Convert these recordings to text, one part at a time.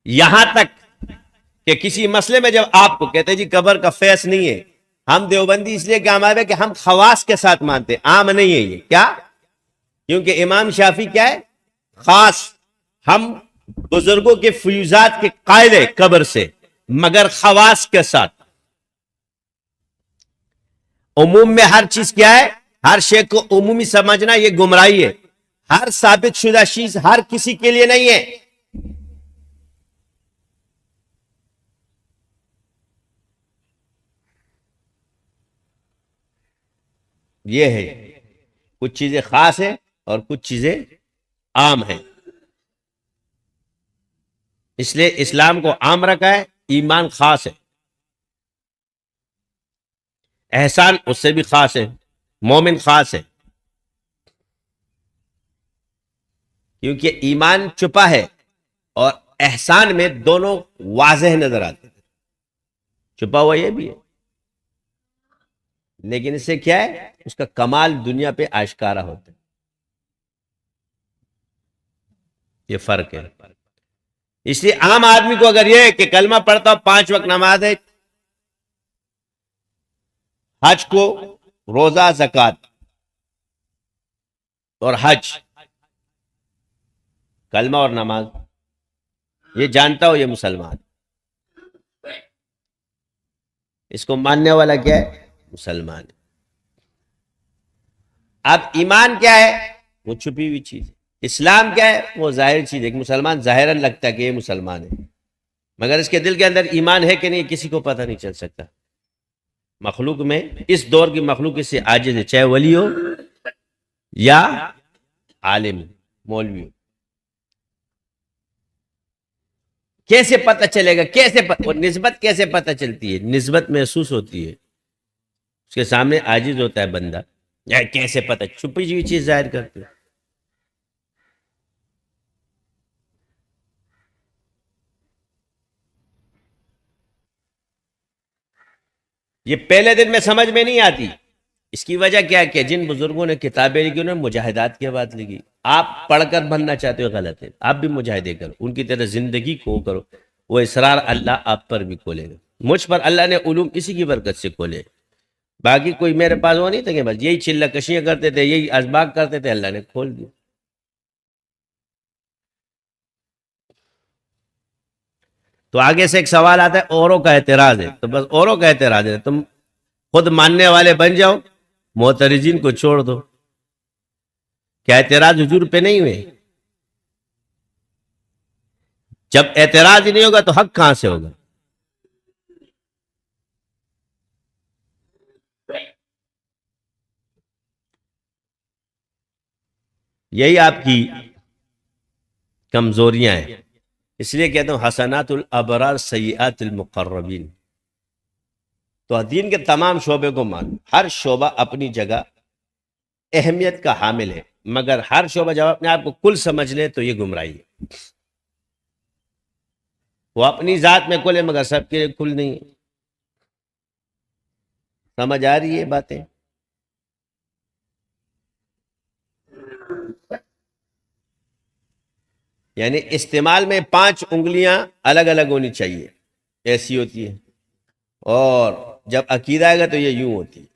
یہاں تک کہ کسی مسئلے میں جب آپ کو کہتے جی قبر کا فیض نہیں ہے، ہم دیوبندی اس لیے کامیاب ہے کہ ہم خواص کے ساتھ مانتے، عام نہیں ہے یہ. کیا؟ کیونکہ امام شافی کیا ہے؟ خاص. ہم بزرگوں کے فیوزات کے قائل ہیں قبر سے، مگر خواص کے ساتھ. عموم میں ہر چیز کیا ہے؟ ہر شے کو عمومی سمجھنا یہ گمراہی ہے. ہر ثابت شدہ چیز ہر کسی کے لیے نہیں ہے. یہ ہے کچھ چیزیں خاص ہیں اور کچھ چیزیں عام ہیں. اس لیے اسلام کو عام رکھا ہے، ایمان خاص ہے. احسان اس سے بھی خاص ہے، مومن خاص ہے. کیونکہ ایمان چھپا ہے اور احسان میں دونوں واضح نظر آتے ہیں. چھپا ہوا یہ بھی ہے، لیکن اس سے کیا ہے؟ اس کا کمال دنیا پہ آشکارا ہوتا ہے. یہ فرق ہے. اس لیے عام آدمی کو اگر یہ ہے کہ کلمہ پڑھتا ہو، 5 وقت نماز ہے، حج کو، روزہ، زکات اور حج، کلمہ اور نماز، یہ جانتا ہو یہ مسلمان. اس کو ماننے والا کیا ہے؟ مسلمان. اب ایمان کیا ہے؟ وہ چھپی ہوئی چیز ہے. اسلام کیا ہے؟ وہ ظاہر چیز ہے. ایک مسلمان ظاہراً لگتا ہے کہ یہ مسلمان ہے، مگر اس کے دل کے اندر ایمان ہے کہ نہیں کسی کو پتہ نہیں چل سکتا. مخلوق میں اس دور کی مخلوق اس سے عاجز ہے، چاہے ولی ہو یا عالم مولوی ہو. کیسے پتہ چلے گا؟ اور نسبت کیسے پتہ چلتی ہے؟ نسبت محسوس ہوتی ہے. اس کے سامنے عاجز ہوتا ہے بندہ، یا کیسے پتہ؟ چھپی ہوئی چیز ظاہر کرتی ہے. یہ پہلے دن میں سمجھ میں نہیں آتی. اس کی وجہ کیا ہے کہ جن بزرگوں نے کتابیں لکھی انہوں نے مجاہدات کی بات لکھی. آپ پڑھ کر بننا چاہتے ہو غلط ہے. آپ بھی مجاہدے کرو، ان کی طرح زندگی کو کرو. وہ اسرار اللہ آپ پر بھی کھولے گا. مجھ پر اللہ نے علوم اسی کی برکت سے کھولے. باقی کوئی میرے پاس وہ نہیں تھا کہ بس یہی چلہ کشیاں کرتے تھے، یہی اسباق کرتے تھے، اللہ نے کھول دیا. تو آگے سے ایک سوال آتا ہے، اوروں کا اعتراض ہے. تو بس اوروں کا اعتراض ہے، تم خود ماننے والے بن جاؤ، معترضین کو چھوڑ دو. کیا اعتراض حضور پہ نہیں ہوئے؟ جب اعتراض ہی نہیں ہوگا تو حق کہاں سے ہوگا؟ یہی آپ کی کمزوریاں ہیں. اس لیے کہتا ہوں حسنات الابرار سیئات المقربین. تو دین کے تمام شعبے کو مانو. ہر شعبہ اپنی جگہ اہمیت کا حامل ہے، مگر ہر شعبہ جب اپنے آپ کو کل سمجھ لے تو یہ گمراہی ہے. وہ اپنی ذات میں کل ہے مگر سب کے کل نہیں ہے. سمجھ آ رہی ہے باتیں؟ یعنی استعمال میں 5 انگلیاں الگ الگ ہونی چاہیے، ایسی ہوتی ہے. اور جب عقیدہ آئے گا تو یہ یوں ہوتی ہے.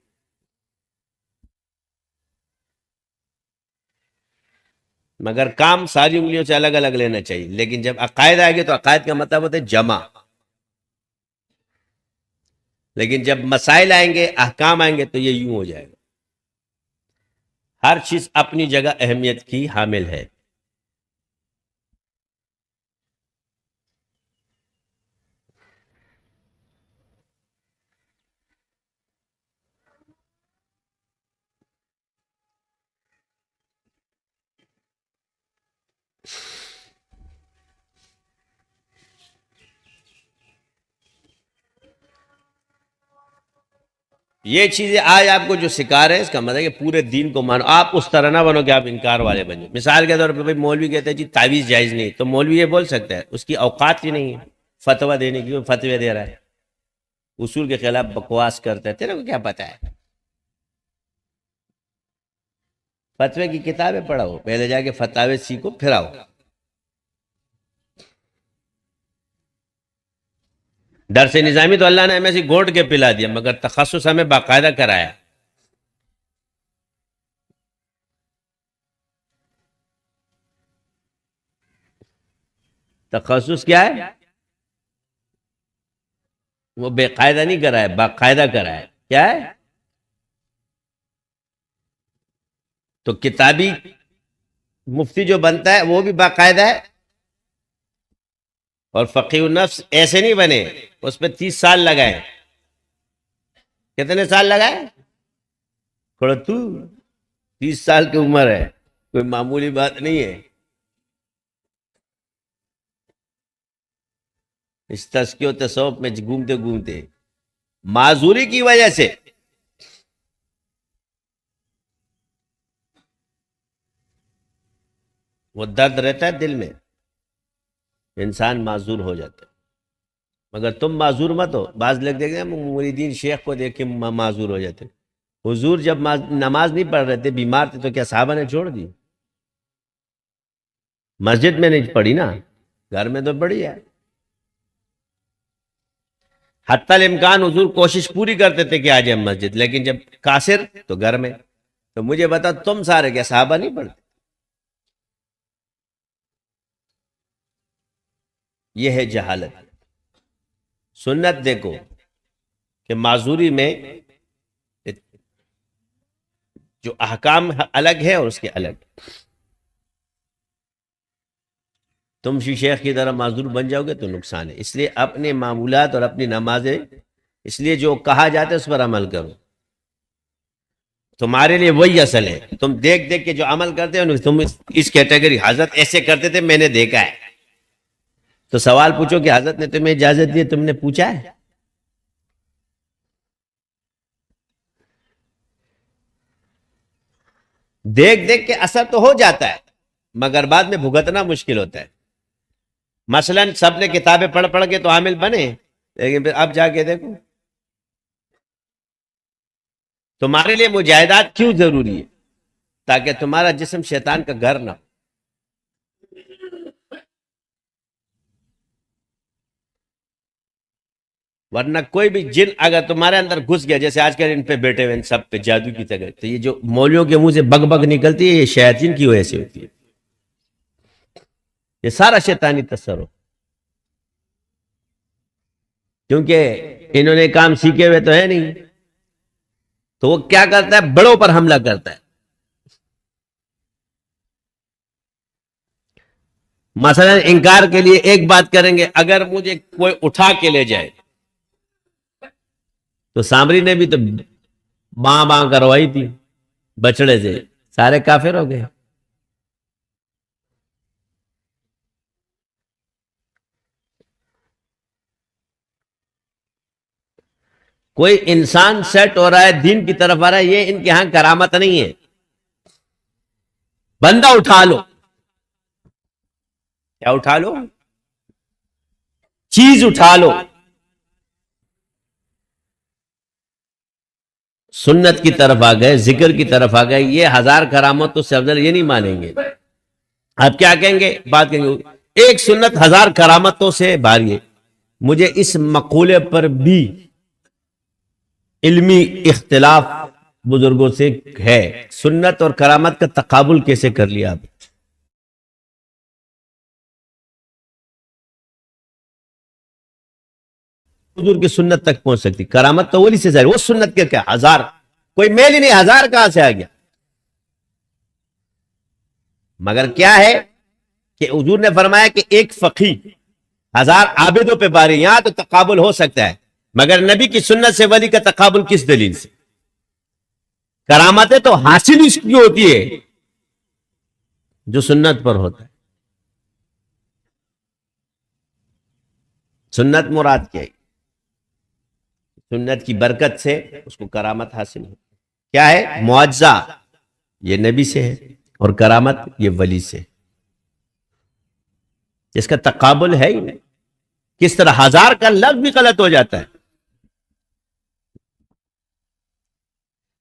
مگر کام ساری انگلیوں سے الگ الگ لینا چاہیے. لیکن جب عقائد آئے گے تو عقائد کا مطلب ہوتا ہے جمع. لیکن جب مسائل آئیں گے، احکام آئیں گے تو یہ یوں ہو جائے گا. ہر چیز اپنی جگہ اہمیت کی حامل ہے. یہ چیزیں آج آپ کو جو سکھا رہے ہیں اس کا مطلب ہے کہ پورے دین کو مانو. آپ اس طرح نہ بنو کہ آپ انکار والے بن جائیں. مثال کے طور پہ مولوی کہتے ہیں جی تعویذ جائز نہیں، تو مولوی یہ بول سکتا ہے؟ اس کی اوقات ہی نہیں ہے فتویٰ دینے کی. وہ فتوی دے رہا ہے، اصول کے خلاف بکواس کرتا ہے. تیرے کو کیا پتا ہے؟ فتوے کی کتابیں پڑھو، پہلے جا کے فتاوے سیکھو پھر آؤ. درس نظامی تو اللہ نے ہمیں سے گھونٹ کے پلا دیا، مگر تخصص ہمیں باقاعدہ کرایا. تخصص کیا ہے؟ وہ بے قاعدہ نہیں کرایا، باقاعدہ کرایا. کیا ہے؟ تو کتابی مفتی جو بنتا ہے وہ بھی باقاعدہ ہے، اور فقیہ النفس ایسے نہیں بنے، اس پہ 30 سال لگائے. کتنے سال لگائے؟ تو 30 سال کی عمر ہے، کوئی معمولی بات نہیں ہے. اس تزکیہ و تصوف میں گھومتے گھومتے معذوری کی وجہ سے وہ درد رہتا ہے دل میں، انسان معذور ہو جاتا ہے. مگر تم معذور مت ہو. بعض لوگ دیکھتے ہیں مریدین شیخ کو دیکھ کے معذور ہو جاتے. حضور جب نماز نہیں پڑھ رہے تھے، بیمار تھے، تو کیا صحابہ نے چھوڑ دی؟ مسجد میں نہیں پڑھی نا، گھر میں تو پڑھی ہے. حتی الامکان حضور کوشش پوری کرتے تھے کہ آ جائیں مسجد، لیکن جب قاصر تو گھر میں. تو مجھے بتا، تم سارے کیا صحابہ نہیں پڑھتے؟ یہ ہے جہالت. سنت دیکھو کہ معذوری میں جو احکام الگ ہے اور اس کے الگ. تم شیخ کی طرح معذور بن جاؤ گے تو نقصان ہے. اس لیے اپنے معمولات اور اپنی نمازیں، اس لیے جو کہا جاتا ہے اس پر عمل کرو. تمہارے لیے وہی اصل ہے. تم دیکھ دیکھ کے جو عمل کرتے ہو، تم اس کیٹیگری، حضرت ایسے کرتے تھے میں نے دیکھا ہے، تو سوال پوچھو کہ حضرت نے تمہیں اجازت دی، تم نے پوچھا ہے؟ دیکھ دیکھ کے اثر تو ہو جاتا ہے، مگر بعد میں بھگتنا مشکل ہوتا ہے. مثلا سب نے کتابیں پڑھ پڑھ کے تو عامل بنے، لیکن پھر اب جا کے دیکھو. تمہارے لیے مجاہدات کیوں ضروری ہے؟ تاکہ تمہارا جسم شیطان کا گھر نہ ہو. ورنہ کوئی بھی جن اگر تمہارے اندر گھس گیا، جیسے آج کل ان پہ بیٹھے ہوئے ان سب پہ جادو کی طرح، تو یہ جو مولویوں کے منہ سے بگ بگ نکلتی ہے، یہ شیاطین کی وجہ سے ہوتی ہے. یہ سارا شیطانی تصرف، کیونکہ انہوں نے کام سیکھے ہوئے تو ہے نہیں. تو وہ کیا کرتا ہے؟ بڑوں پر حملہ کرتا ہے. مثلا انکار کے لیے ایک بات کریں گے، اگر مجھے کوئی اٹھا کے لے جائے، تو سامری نے بھی تو باں باں کروائی تھی بچڑے سے، سارے کافر ہو گئے. کوئی انسان سیٹ ہو رہا ہے، دین کی طرف آ رہا ہے، یہ ان کے ہاں کرامت نہیں ہے. بندہ اٹھا لو. کیا اٹھا لو؟ چیز اٹھا لو. سنت کی طرف آ گئے، ذکر کی طرف آ گئے، یہ 1000 کرامتوں سے افضل یہ نہیں مانیں گے. آپ کیا کہیں گے؟ بات کہیں گے ایک سنت 1000 کرامتوں سے بھاری ہے. مجھے اس مقولے پر بھی علمی اختلاف بزرگوں سے ہے. سنت اور کرامت کا تقابل کیسے کر لیا آپ؟ حضور کی سنت تک پہنچ سکتی، کرامت تو ولی سے ظاہر. وہ سنت کے کیا 1000، کوئی میل ہی نہیں، 1000 کہاں سے آ گیا؟ مگر کیا ہے کہ حضور نے فرمایا کہ ایک فقی 1000 عابدوں پہ باری. یہاں تو تقابل ہو سکتا ہے، مگر نبی کی سنت سے ولی کا تقابل کس دلیل سے؟ کرامتیں تو حاصل اس کی ہوتی ہے جو سنت پر ہوتا ہے. سنت مراد کیا ہے؟ سنت کی برکت سے اس کو کرامت حاصل ہو. کیا ہے؟ معجزہ یہ نبی سے ہے، اور کرامت یہ ولی سے. اس کا تقابل ہے ہی نہیں. کس طرح 1000 کا لفظ بھی غلط ہو جاتا ہے.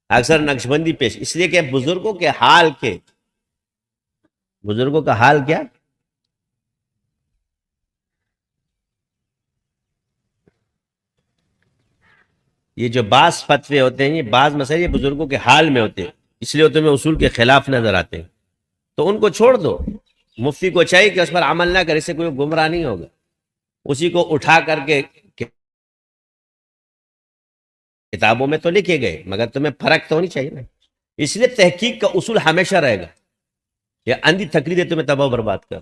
اکثر نقشبندی پیش، اس لیے کہ بزرگوں کے حال کے، بزرگوں کا حال کیا؟ یہ جو بعض فتوے ہوتے ہیں، یہ بعض مسئلے یہ بزرگوں کے حال میں ہوتے ہیں، اس لیے وہ تمہیں اصول کے خلاف نظر آتے ہیں، تو ان کو چھوڑ دو. مفتی کو چاہیے کہ اس پر عمل نہ کرے، اس سے کوئی گمراہ نہیں ہوگا. اسی کو اٹھا کر کے کتابوں میں تو لکھے گئے، مگر تمہیں فرق تو ہونی چاہیے نا. اس لیے تحقیق کا اصول ہمیشہ رہے گا. یہ اندھی تقریریں تمہیں تباہ و برباد کر.